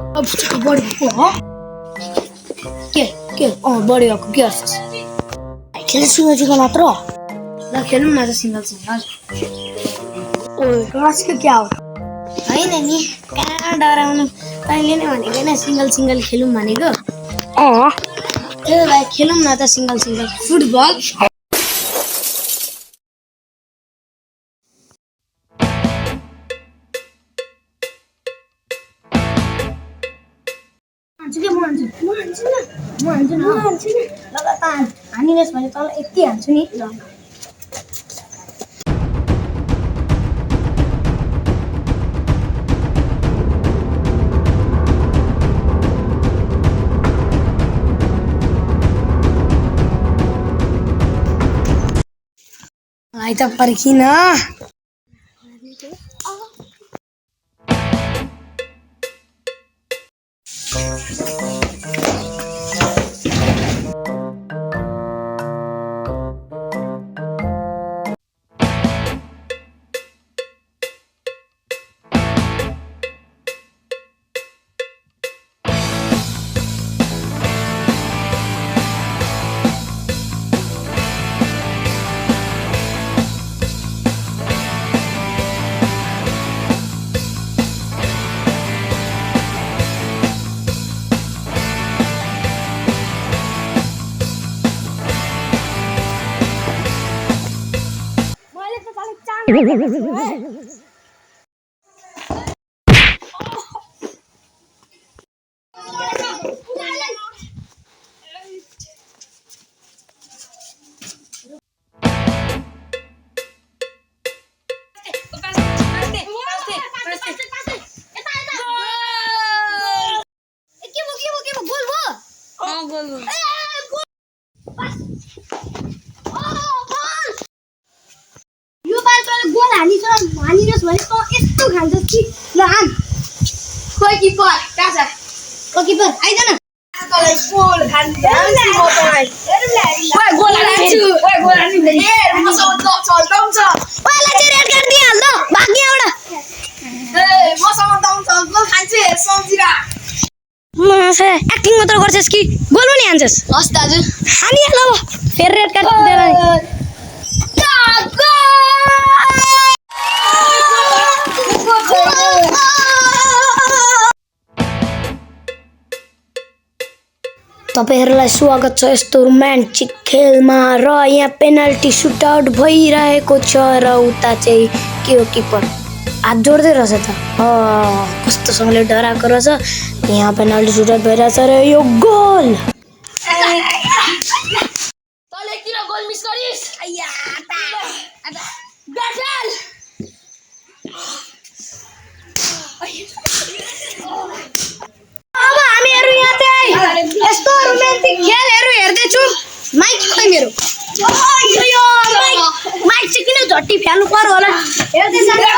अब बढी हो के बढी भएको के गर्छस् खेल सिंगल मात्र ल खेलौँ न त सिंगल ओ क्लास के क्या हो हैन नि कहाँ डराउनु तैँले नै भनेको हैन सिंगल खेलौँ भनेको ए भाइ खेलौँ न त सिंगल फुटबल म हान्छु ल त हानिनेस् भने तँलाई यति हान्छु नि ल आई त पर्खिन हानिनुहोस् भने त यस्तो खान्छस् कि ल हान खोइ किपर कहाँ छ ओ किपर आइज न तँलाई गोल खान्छ म तँलाई ओए गोल हान्छु ओए गोल हान्नु ए मसँग त चल्दम छ ओएलाई चाहिँ रेड कार्ड दिइहाल त भाग्ने एउटा ए मसँग दम छ गोल खान्छु हेर सम्झिरा मसे एक्टिङ मात्र गर्छस् कि गोल पनि हान्छस् हस् दाजु हानिहाल अब फेरि रेड कार्ड दिएर तपाईहरुलाई स्वागत छ यस्तो रोमान्टिक खेलमा र यहाँ पेनल्टी सुटआउट भइरहेको छ र उता चाहिँ के हो किपर हात जोड्दै रहेछ त कस्तोसँगले डराएको रहेछ यहाँ पेनल्टी सुटआउट भइरहेछ र यो गोल तले किन गोल मिस गरिस् आया गाजल अब हामीहरु यहाँ चाहिँ यस्तो रोमान्टिक खेलहरु हेर्दै छु माइक खोइ मेरो यो माइक चाहिँ किन झट्टी फ्याल्नु पर्यो होला हेर्दै जानु